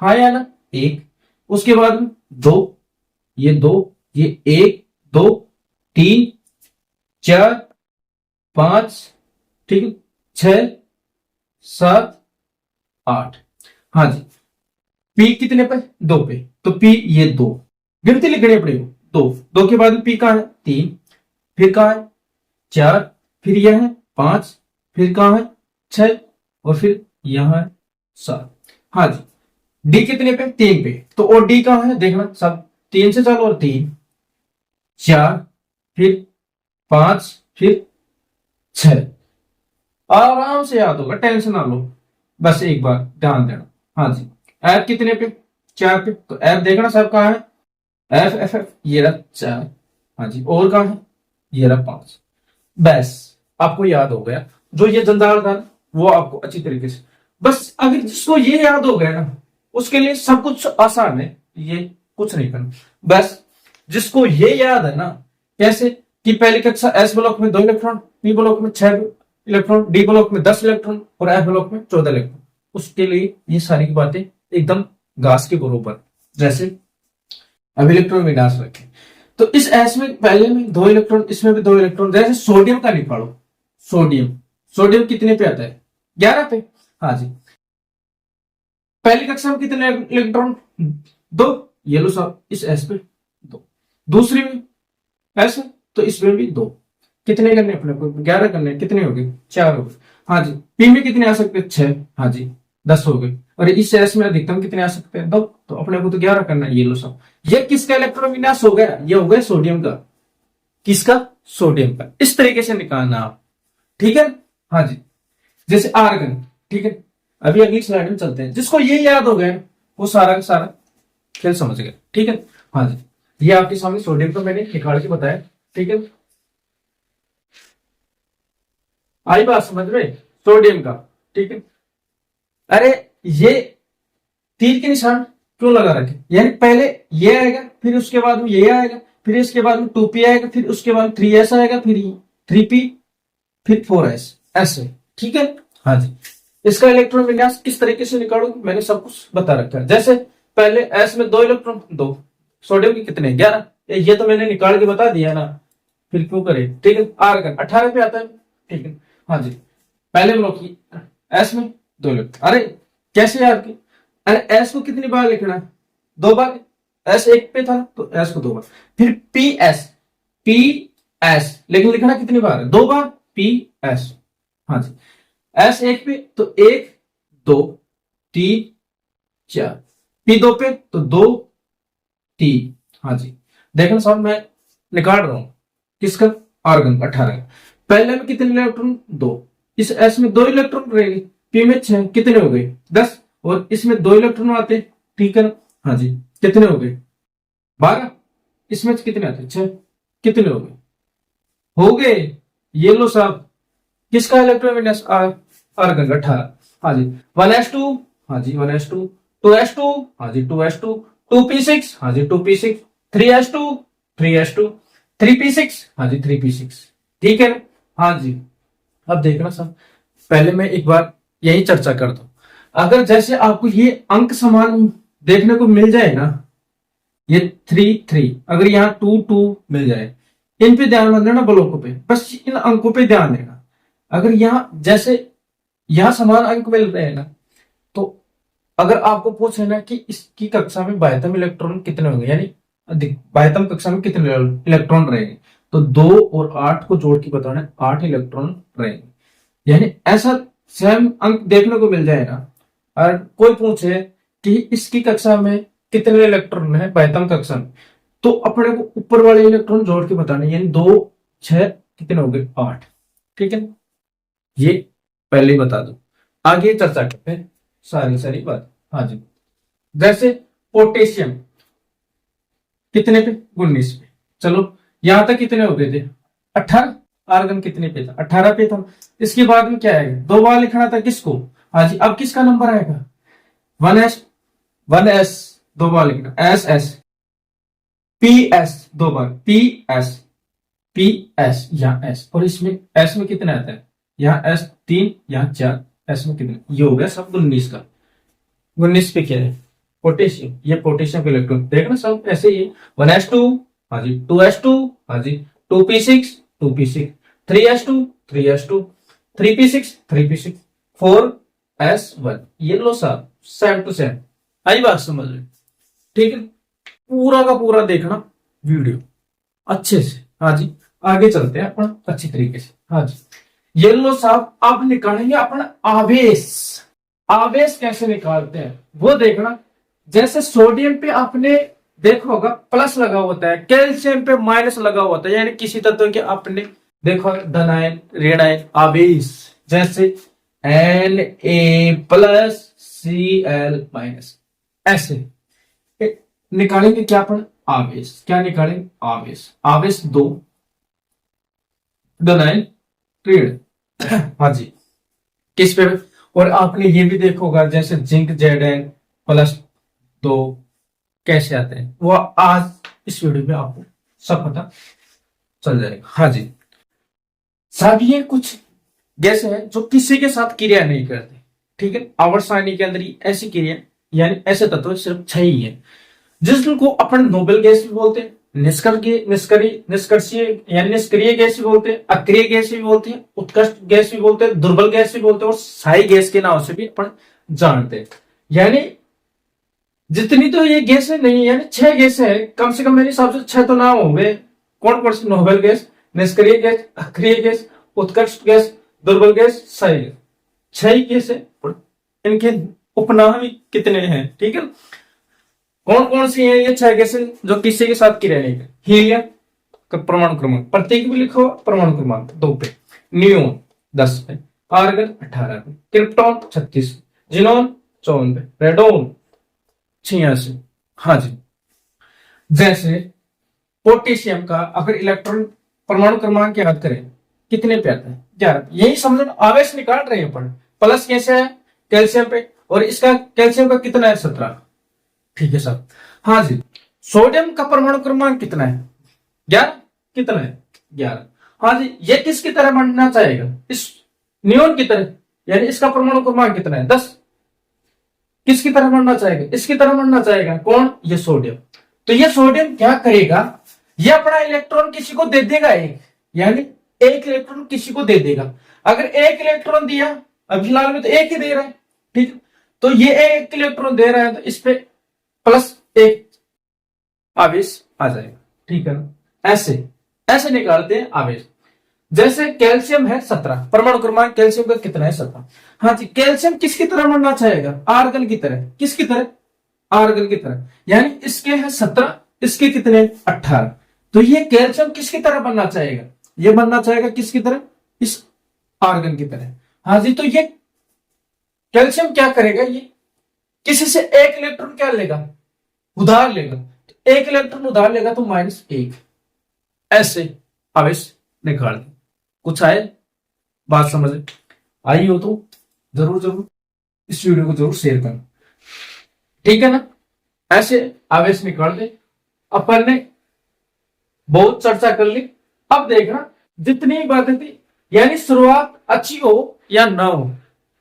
हाँ या ना, 1। उसके बाद में 2, ये 2, ये 1 2 3 4 5, ठीक है, 6 7 8। हाँ जी, पी कितने पे, 2 पे, तो पी ये 2 गिनती लिखनी है पड़ेगी, 2 के बाद पी कहां है, 3, फिर कहां है 4, फिर यह है 5, फिर कहां है 6, और फिर यहां है 7। हाँ जी, डी कितने पे, 3 पे, तो और डी कहां है देखना सब, 3 से चालू, और 3 4, फिर 5, फिर 6। आराम से याद होगा, टेंशन ना लो, बस एक बार ध्यान देना। हाँ जी, एफ कितने पे, 4 पे, तो एफ देखना सब कहां है, एफ एफ एफ, ये रहा 4। हाँ जी, और कहां है, ये रहा 5। बस आपको याद हो गया, जो ये जंजाल था वो आपको अच्छी तरीके से, बस अगर जिसको ये याद हो गया ना, उसके लिए सब कुछ आसान है, ये कुछ नहीं करना। बस जिसको ये याद है ना, कैसे कि पहली कक्षा एस ब्लॉक में 2 इलेक्ट्रॉन, पी ब्लॉक में 6 इलेक्ट्रॉन, डी ब्लॉक में 10 इलेक्ट्रॉन, और एफ ब्लॉक में 14 इलेक्ट्रॉन, उसके लिए ये सारी की बातें एकदम घास के बराबर। जैसे अब इलेक्ट्रॉन विन्यास रखें, तो इस एस में पहले में 2 इलेक्ट्रॉन, इसमें भी 2 इलेक्ट्रॉन। जैसे सोडियम का निकालो, सोडियम, सोडियम कितने पे आता है, 11 पे। हाँ जी, पहली कक्षा में कितने इलेक्ट्रॉन, 2, ये लो साहब, इस एस पे 2। दूसरी में एस है, तो इसमें भी 2। कितने करने अपने को, 11 करने, कितने हो गए, 4 हो गए। हाँ जी, पी में कितने आ सकते हैं, 6। हाँ जी, 10 हो गए। और इस एस में अधिकतम कितने आ सकते हैं, 2, तो अपने को तो 11 करना है, ये लो साहब। ये किसका इलेक्ट्रॉन विन्यास हो गया, ये हो गया सोडियम का। किसका, सोडियम का। इस तरीके से निकालना आप, ठीक है। हाँ जी, जैसे आर्गन, ठीक है। अभी अगली स्लाइड में चलते हैं, जिसको ये याद हो गया वो सारा का सारा खेल समझ गया, ठीक है। हाँ जी, ये आपके सामने सोडियम को मैंने निकाल के बताया, ठीक है। आई बात समझ में, सोडियम का, ठीक है। अरे ये तीर के निशान क्यों लगा रखे, यानी पहले ये आएगा, फिर उसके बाद में ये आएगा, फिर इसके बाद में 2p आएगा, फिर उसके बाद 3s आएगा, फिर 3p, फिर 4s, ऐसे, ठीक है। हाँ जी, इसका इलेक्ट्रॉन विन्यास किस तरीके से निकालो, मैंने सब कुछ बता रखा है। जैसे पहले s में 2 इलेक्ट्रॉन, 2, सोडियम के कितने, 11, ये तो मैंने निकाल के बता दिया ना, फिर क्यों करे, ठीक है। आर्गन 18 पे आता है, ठीक है। हाँ जी, पहले ब्लॉक की एस में 2 इलेक्ट्रॉन, अरे कैसे याद की, अरे एस को कितनी बार लिखना है, 2 बार। एस 1 पे था तो एस को 2 बार, फिर पी एस, पी एस, लेकिन लिखना कितनी बार है, 2 बार, पी एस। हाँ जी, एस 1 पे तो 1 2 3 4, पी 2 पे तो 2 3। हाँ जी, देखना साहब मैं निकाल रहा हूं किसका, आर्गन 18। पहले में कितने इलेक्ट्रॉन, 2, इस एस में 2 इलेक्ट्रॉन रहेंगे, पी में 6, कितने हो गए, 10, और इसमें 2 इलेक्ट्रॉन आते, ठीक है ना। हाँ जी, कितने हो गए, 12, इसमें कितने आते, 6, कितने हो गए, ये लो साहब, किसका इलेक्ट्रॉन विन्यास, आर्गन 18। हाँ जी, 1s2, हाँ जी 1s2, 2s2, हाँ जी 2s2, 2p6, हाँ जी 2p6, 3s2, 3s2, 3p6, हाँ जी 3p6, ठीक है। हाँ जी, अब देखना साहब, पहले मैं एक बार यही चर्चा कर दूं, अगर जैसे आपको ये अंक समान देखने को मिल जाए ना, ये 3 3, अगर यहाँ 2 2 मिल जाए, इन पे ध्यान मत देना ब्लॉकों पे, बस इन अंकों पे ध्यान देना। अगर यहाँ जैसे यहाँ समान अंक मिल रहे हैं ना, तो अगर आपको पूछे ना कि इसकी कक्षा में बाह्यतम इलेक्ट्रॉन कितने होंगे, यानी बाह्यतम कक्षा में कितने इलेक्ट्रॉन रहेंगे, तो 2 और 8 को जोड़ के बताना 8 इलेक्ट्रॉन रहेंगे। यानी ऐसा सेम अंक देखने को मिल जाएगा। और कोई पूछे कि इसकी कक्षा में कितने इलेक्ट्रॉन है बाह्यतम कक्षा में, तो अपने को ऊपर वाले इलेक्ट्रॉन जोड़ के बताने, यानी 2 6 कितने हो गए 8। ठीक है, ये पहले ही बता दो, आगे चर्चा करते हैं सारी बात। हाँ जी, जैसे पोटेशियम कितने पे 19 पे, चलो यहां तक कितने हो गए थे 18, आर्गन कितने पे था 18 पे था। इसके बाद में क्या आएगा, 2 बार लिखना था किसको, हाँ जी, अब किसका नंबर आएगा 1s 2 बार लिखना, ss ps 2 बार ps यहाँ s, और इसमें s में कितना आता है, यहाँ s 3 यहाँ 4, s में कितने, ये हो गया सब 19 का। 19 पे क्या है पोटेशियम, ये पोटेशियम के इलेक्ट्रॉन देखना सब ऐसे ही 1s2, हाँ जी 2s2, हाँ जी 2p6 2p6 3s2 3s2 3p6 3p6 4s1, ये लो सब सेम टू सेम। आई बात समझ में, ठीक है, पूरा का पूरा देखना वीडियो अच्छे से। हाँ जी, आगे चलते हैं अपन अच्छी तरीके से। हाँ जी, ये लो साहब, अब निकालेंगे अपना आवेश। आवेश कैसे निकालते हैं वो देखना। जैसे सोडियम पे आपने देखा होगा प्लस लगा होता है, कैल्शियम पे माइनस लगा होता है, यानी किसी तत्व के आपने देखो धन आयन ऋण आयन आवेश, जैसे Na+Cl- ऐसे निकालेंगे क्या अपन आवेश, क्या निकालेंगे आवेश, आवेश 2 धन आयन ऋण। हाँ जी, किस पे, और आपने ये भी देखा होगा जैसे जिंक Zn+2 कैसे आते हैं, वो आज इस वीडियो में आपको सब पता चल जाएगा। हाँ जी, सब ये कुछ गैस है जो किसी के साथ क्रिया नहीं करते। ठीक है, आवर्त सारणी के अंदर ऐसी क्रिया यानी ऐसे तत्व सिर्फ 6 ही है, जिसको अपन नोबेल गैस भी बोलते हैं, निष्कर्षीय यानी निष्क्रिय गैस भी बोलते हैं, अक्रिय गैस भी बोलते हैं, उत्कृष्ट गैस भी बोलते हैं, दुर्बल गैस भी बोलते हैं, और स्थायी गैस के नाम से भी अपन जानते हैं। यानी जितनी तो ये गैस नहीं, यानी 6 गैस है कम से कम, मेरे हिसाब से 6 तो नाम हो गए। कौन कौन सी, नोबेल गैस, निष्क्रिय गैस, अक्रिय गैस, उत्कृष्ट गैस, दुर्बल गैस, स्थायी गैस, 6 ही गैस है। इनके उपनाम भी कितने हैं, ठीक है, कौन कौन सी है ये 6 गैसें जो किसी के साथ क्रिया नहीं करती। हीलियम का परमाणु क्रमांक प्रत्येक भी लिखो, परमाणु क्रमांक 2 पे, नियोन 10 पे, आर्गन 18 पे, क्रिप्टॉन 36, जिनोन 54 पे, रेडोन 86। हाँ जी, जैसे पोटेशियम का अगर इलेक्ट्रॉन परमाणु क्रमांक याद करें कितने पे आता है 11, यही समझो आवेश निकाल रहे हैं अपन। प्लस कैसे है कैल्शियम पे, और इसका कैल्शियम का कितना है 17। ठीक है साहब। हाँ जी, सोडियम का परमाणु क्रमांक कितना है 11, कितना है 11। हाँ जी, ये किसकी तरह बनना चाहेगा, इस नियोन की तरह, यानी इसका परमाणु क्रमांक कितना है 10, किसकी तरह बनना चाहेगा, इसकी तरह बनना चाहेगा, कौन, ये सोडियम। तो ये सोडियम क्या करेगा, ये अपना इलेक्ट्रॉन किसी को दे देगा एक, यानी एक इलेक्ट्रॉन किसी को दे देगा। अगर एक इलेक्ट्रॉन दिया, अब फिलहाल में तो एक ही दे रहा है, ठीक, तो ये एक इलेक्ट्रॉन दे रहा है, तो इस पे +1 आवेश आ जाएगा। ठीक है ना, ऐसे ऐसे निकालते हैं आवेश। जैसे कैल्शियम है 17, परमाणु क्रमांक कैल्शियम का कितना है 17। हाँ जी, कैल्शियम किसकी तरह बनना चाहेगा, आर्गन की तरह, किसकी तरह, आर्गन की तरह, यानी इसके है 17, इसके कितने 18, तो ये कैल्शियम किसकी तरह बनना चाहेगा, ये बनना चाहेगा किसकी तरह, इस आर्गन की तरह। हाँ जी, तो ये कैल्शियम क्या करेगा, ये किसी से एक इलेक्ट्रॉन क्या लेगा, उधार लेगा, तो एक इलेक्ट्रॉन उधार लेगा तो -1, ऐसे आवेश निकाल दे। कुछ आए, बात समझ आई हो तो जरूर इस वीडियो को जरूर शेयर करना, ठीक है ना। ऐसे आवेश निकाल दे। अपन ने बहुत चर्चा कर ली, अब देखना जितनी बातें थी, यानी शुरुआत अच्छी हो या ना हो,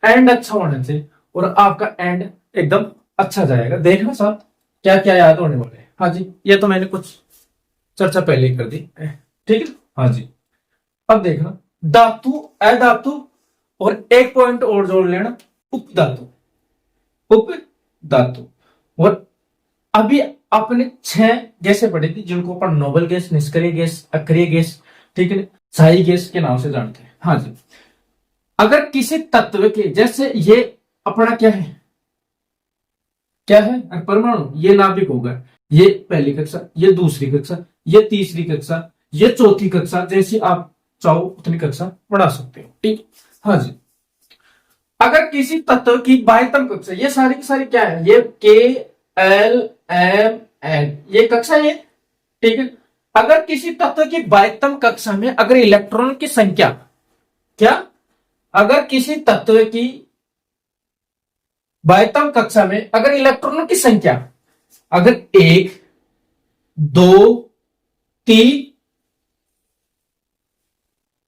एंड अच्छा होना चाहिए, और आपका एंड एकदम अच्छा जाएगा। देखना साहब क्या क्या याद होने वाले हैं। हाँ जी, ये तो मैंने कुछ चर्चा पहले ही कर दी, ठीक है। हाँ जी, अब देखना धातु, अधातु, और एक पॉइंट और जोड़ लेना, उपधातु। उप धातु। और अभी आपने 6 गैसें पढ़ी थी जिनको अपन नोबल गैस, निष्क्रिय गैस, अक्रिय गैस, ठीक है, शाही गैस के नाम से जानते हैं। हाँ जी, अगर किसी तत्व के, जैसे ये अपना क्या है, क्या है परमाणु, ये नाभिक होगा, ये पहली कक्षा, ये दूसरी कक्षा, ये तीसरी कक्षा, ये चौथी कक्षा, जैसी आप चाहो उतनी कक्षा पढ़ा सकते हो, ठीक। हाँ जी, अगर किसी तत्व की बाह्यतम कक्षा, ये सारी की सारी क्या है, ये के एल एम एन, ये कक्षा है, ठीक है। अगर किसी तत्व की बाह्यतम कक्षा में अगर इलेक्ट्रॉन की संख्या, क्या, अगर किसी तत्व की बाह्यतम कक्षा में अगर इलेक्ट्रॉनों की संख्या अगर 1, 2, 3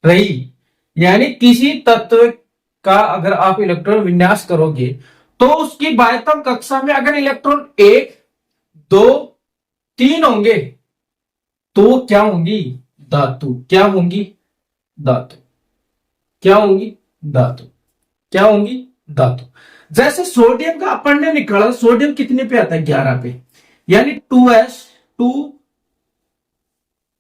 रही, यानी किसी तत्व का अगर आप इलेक्ट्रॉन विन्यास करोगे तो उसकी बाह्यतम कक्षा में अगर इलेक्ट्रॉन 1, 2, 3 होंगे तो वो क्या होंगी, धातु। क्या होंगी, धातु। क्या होंगी, धातु। क्या होंगी, धातु। जैसे सोडियम का अपन ने निकाला, सोडियम कितने पे आता है, 11 पे, यानी 2s 2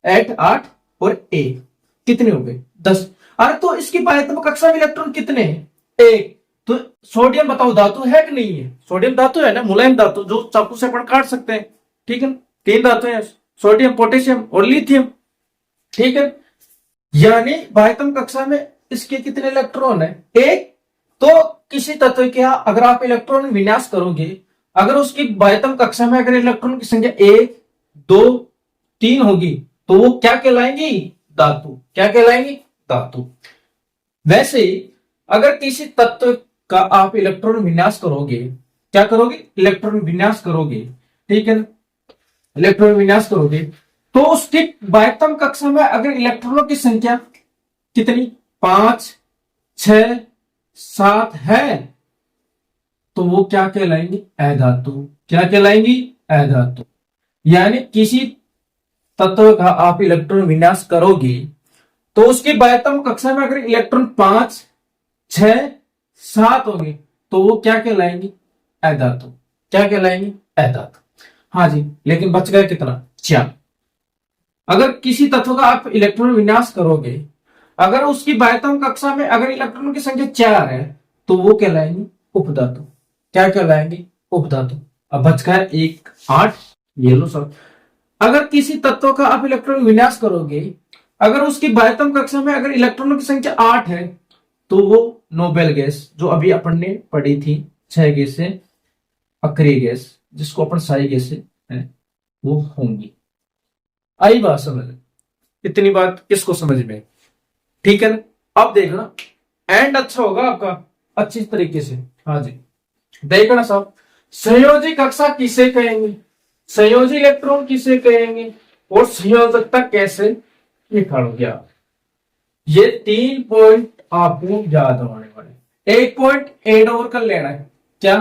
8 8 और 1 कितने हो गए, 10। अरे तो इसकी बाह्यतम कक्षा में इलेक्ट्रॉन कितने हैं, 1। तो सोडियम बताओ धातु है कि नहीं है, सोडियम धातु है ना, मुलायम धातु जो चाकू से अपन काट सकते हैं, ठीक है। 3 धातु है, सोडियम, पोटेशियम और लिथियम, ठीक है। यानी बाह्यतम कक्षा में इसके कितने इलेक्ट्रॉन है, 1। तो किसी तत्व के अगर आप इलेक्ट्रॉन विन्यास करोगे, अगर उसकी बाह्यतम कक्षा में अगर इलेक्ट्रॉन की संख्या 1, 2, 3 होगी तो वो क्या कहलाएंगी, धातु। क्या कहलाएंगी, धातु। वैसे अगर किसी तत्व का आप इलेक्ट्रॉन विन्यास करोगे, क्या करोगे, इलेक्ट्रॉन विन्यास करोगे, ठीक है, इलेक्ट्रॉन विन्यास करोगे तो उसकी बाह्यतम कक्षा में अगर इलेक्ट्रॉनों की संख्या कितनी, 5, 6, 7 है तो वो क्या कहलाएंगी, अधातु। क्या कहलाएंगी, अधातु। यानी किसी तत्व का आप इलेक्ट्रॉन विन्यास करोगे तो उसकी बाह्यतम कक्षा में अगर इलेक्ट्रॉन 5, 6, 7 होंगे तो वो क्या कहलाएंगी, अधातु। क्या कहलाएंगी, अधातु। हाँ जी, लेकिन बच गया कितना, 4। अगर किसी तत्व का आप इलेक्ट्रॉन विन्यास करोगे, अगर उसकी बाह्यतम कक्षा में अगर इलेक्ट्रॉन की संख्या 4 है तो वो कहलाएंगे उपधातु। क्या कहलाएंगे, उपधातु। अब बच गया 1, 8, ये लो सब। अगर किसी तत्व का आप इलेक्ट्रॉन विन्यास करोगे, अगर उसकी बाह्यतम कक्षा में अगर इलेक्ट्रॉनों की संख्या 8 है तो वो नोबेल गैस, जो अभी अपन ने पढ़ी थी 6 गैसें अक्रिय गैस, जिसको अपन शाही गैसें है, वो होंगी। आई बात समझ, इतनी बात किसको समझ में, ठीक है ना। अब देखना एंड अच्छा होगा आपका अच्छी तरीके से। हाँ जी, देखना साहब, संयोजी कक्षा किसे कहेंगे, संयोजी इलेक्ट्रॉन किसे कहेंगे, और संयोजकता कैसे निकालोगे आप। ये 3 पॉइंट आपको याद होने वाले, 1 पॉइंट एड ओवर कर लेना है, क्या,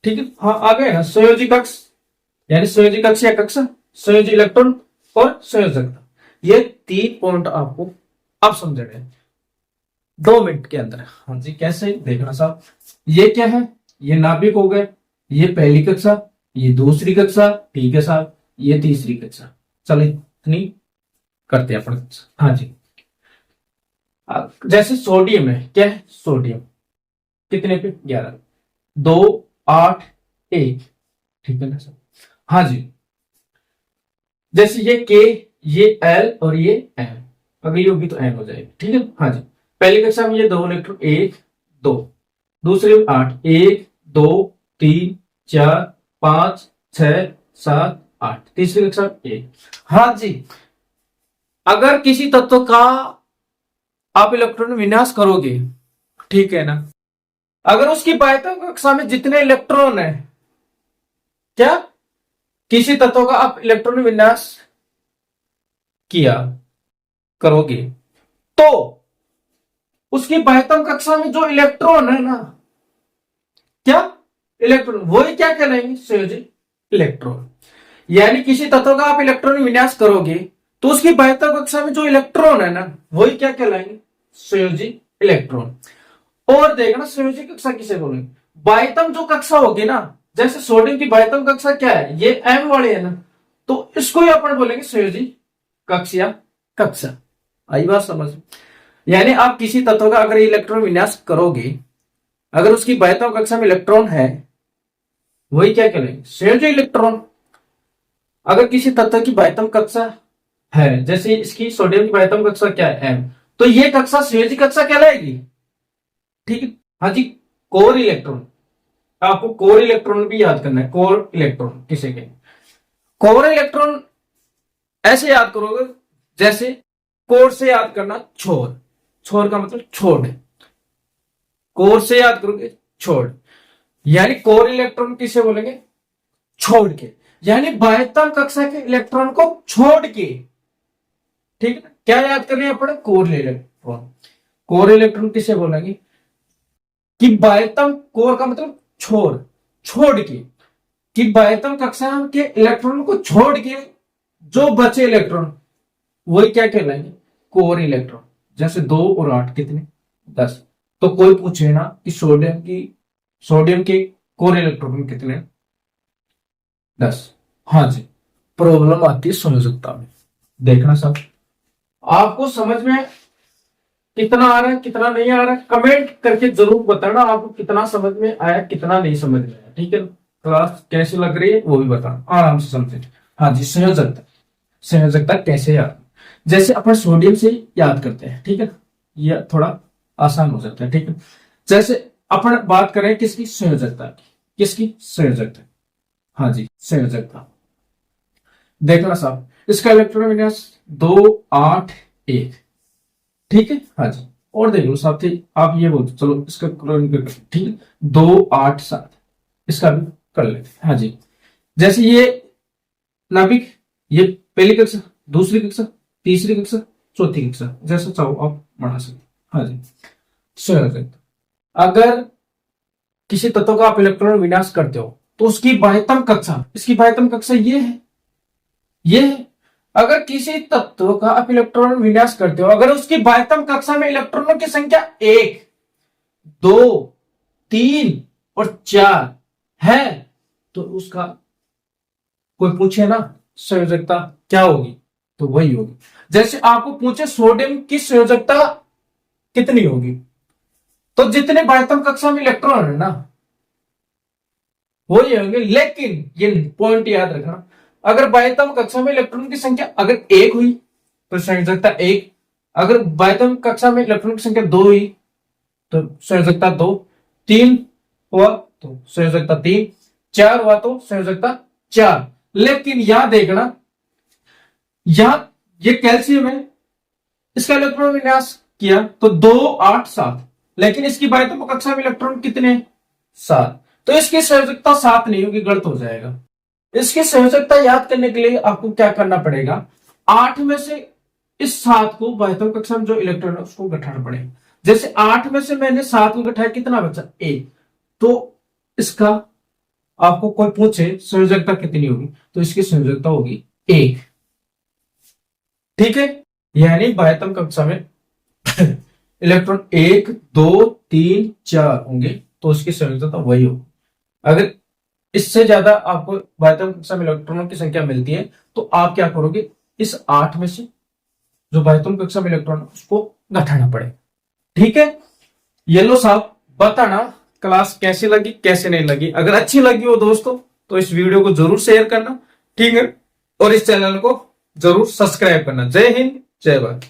ठीक है। हाँ आ गए ना, संयोजी कक्ष यानी संयोजी कक्ष या कक्षा, संयोजी इलेक्ट्रॉन और संयोजकता, ये 3 पॉइंट आपको अब समझने 2 मिनट के अंदर। हाँ जी, कैसे देखना साहब, ये क्या है, ये नाभिक हो गए, ये पहली कक्षा, ये दूसरी कक्षा, ठीक है साहब, ये तीसरी कक्षा। चलो इतनी करते हैं अपन। हाँ जी, जैसे सोडियम है, क्या है, सोडियम कितने पे, 11, 2, 8, 1, ठीक है ना सर। हाँ जी, जैसे ये के, ये एल और ये एम, अगली होगी तो एन हो जाएगी, ठीक है। हाँ जी, पहली कक्षा में ये 2 इलेक्ट्रॉन, 1, 2, दूसरे में 8, 1, 2, 3, 4, 5, 6, 7, 8, तीसरी कक्षा 1। हाँ जी, अगर किसी तत्व का आप इलेक्ट्रॉन विन्यास करोगे, ठीक है ना, अगर उसकी बाह्यतम कक्षा में जितने इलेक्ट्रॉन है, क्या, किसी तत्व का आप इलेक्ट्रॉन विन्यास किया करोगे तो उसकी बाह्यतम कक्षा में जो इलेक्ट्रॉन है ना, क्या, इलेक्ट्रॉन, वही क्या कहलाएंगे, संयोजी इलेक्ट्रॉन। यानी किसी तत्व का आप इलेक्ट्रॉन विन्यास करोगे तो उसकी बाह्यतम कक्षा में जो इलेक्ट्रॉन है ना, वही क्या कहलाएंगे, संयोजी इलेक्ट्रॉन। और देखना संयोजी कक्षा किसे बोलेंगे, बाह्यतम जो कक्षा होगी ना, जैसे सोडियम की बाह्यतम कक्षा क्या है, ये m वाले है ना, तो इसको ही अपन बोलेंगे संयोजी कक्षा कक्षा। आई बात समझ? यानी आप किसी तत्व का अगर इलेक्ट्रॉन विन्यास करोगे, अगर उसकी बाह्यतम कक्षा में इलेक्ट्रॉन है, वही क्या कहलाएंगे, संयोजी इलेक्ट्रॉन। अगर किसी तत्व की बाह्यतम कक्षा है, जैसे इसकी सोडियम की बाह्यतम कक्षा क्या है, m, तो ये कक्षा संयोजी कक्षा कहलाएगी। ठीक है, हाँ जी। कोर इलेक्ट्रॉन, आपको कोर इलेक्ट्रॉन भी याद करना है। कोर इलेक्ट्रॉन किसे कहेंगे? कोर इलेक्ट्रॉन ऐसे याद करोगे जैसे कोर से याद करना छोर, छोर का मतलब छोड़, कोर से याद करोगे छोड़, यानी कोर इलेक्ट्रॉन किसे बोलेंगे, छोड़ के, यानी बाह्यतम कक्षा के इलेक्ट्रॉन को छोड़ के। ठीक है, क्या याद करनी है अपने, कोर इलेक्ट्रॉन। कोर इलेक्ट्रॉन किसे बोलेंगे कि बाह्यतम, कोर का मतलब छोड़, छोड़ के, कि बाह्यतम कक्षा के इलेक्ट्रॉन को छोड़ के जो बचे इलेक्ट्रॉन, वही क्या कहलाएंगे, कोर इलेक्ट्रॉन। जैसे 2 और 8 कितने, 10। तो कोई पूछे ना कि सोडियम के कोर इलेक्ट्रॉन कितने, 10। हाँ जी, प्रॉब्लम आती है संयोजकता में। देखना सब आपको समझ में कितना आ रहा है, कितना नहीं आ रहा है, कमेंट करके जरूर बताना आपको कितना समझ में आया, कितना नहीं समझ में आया। ठीक है, क्लास कैसी लग रही है वो भी बताना, आराम से समझे। हाँ जी, संयोजकता, संयोजकता कैसे याद, जैसे अपन सोडियम से याद करते हैं। ठीक है, ये थोड़ा आसान हो जाता है। ठीक है, जैसे अपन बात करें किसकी, संयोजकता की, किसकी, संयोजकता। हाँ जी, संयोजकता। देखना साहब, इसका इलेक्ट्रॉन विन्यास 2 8 1। ठीक है, हाँ जी। और देख लो साथी, आप ये बोलते चलो इसका क्लोरीन कर, ठीक है, 2 8 7, इसका भी कर लेते हैं। हाँ जी, जैसे ये नाभिक, ये पहली कक्षा, दूसरी कक्षा, तीसरी कक्षा, चौथी कक्षा, जैसा चाहो आप बना सकते। हाँ जी, संयोजकता। अगर किसी तत्व का आप इलेक्ट्रॉन विन्यास करते हो तो उसकी बाह्यतम कक्षा, इसकी बाह्यतम कक्षा ये है, ये है। अगर किसी तत्व का आप इलेक्ट्रॉन विन्यास करते हो, अगर उसकी बाह्यतम कक्षा में इलेक्ट्रॉनों की संख्या 1 2 3 और 4 है, तो उसका, कोई पूछे ना संयोजकता क्या होगी, तो वही होगी। जैसे आपको पूछे सोडियम की संयोजकता कितनी होगी, तो जितने बाह्यतम कक्षा में इलेक्ट्रॉन है ना, वही होंगे। लेकिन ये पॉइंट याद रखना, अगर बाह्यतम कक्षा में इलेक्ट्रॉन की संख्या अगर 1 हुई तो संयोजकता 1, अगर बाह्यतम कक्षा में इलेक्ट्रॉन की संख्या 2 हुई तो संयोजकता 2, 3 हुआ तो संयोजकता 3, 4 हुआ तो संयोजकता 4। लेकिन यहां देखना, यहां ये कैल्शियम है, इसका इलेक्ट्रॉन विन्यास किया तो 2 8 7, लेकिन इसकी बाह्यतम कक्षा में इलेक्ट्रॉन कितने, 7, तो इसकी संयोजकता 7 नहीं होगी, गलत हो जाएगा। इसकी संयोजकता याद करने के लिए आपको क्या करना पड़ेगा, 8 में से इस 7 को बाह्यतम कक्षा में जो इलेक्ट्रॉन है उसको घटाना पड़ेगा। जैसे 8 में से मैंने 7 को घटाया, कितना बचा, 1, तो इसका आपको कोई पूछे संयोजकता कितनी होगी, तो इसकी संयोजकता होगी 1। ठीक है, यानी बाह्यतम कक्षा में इलेक्ट्रॉन 1 2 3 4 होंगे, तो उसकी संयोजकता वही होगी। अगर इससे ज्यादा आपको बाह्यतम कक्षा में इलेक्ट्रॉनों की संख्या मिलती है, तो आप क्या करोगे, इस 8 में से जो बाह्यतम कक्षा में इलेक्ट्रॉन उसको घटाना पड़ेगा। ठीक है, ये लो साहब, बताना क्लास कैसी लगी कैसे नहीं लगी। अगर अच्छी लगी हो दोस्तों तो इस वीडियो को जरूर शेयर करना। ठीक है, और इस चैनल को जरूर सब्सक्राइब करना। जय हिंद, जय भारत।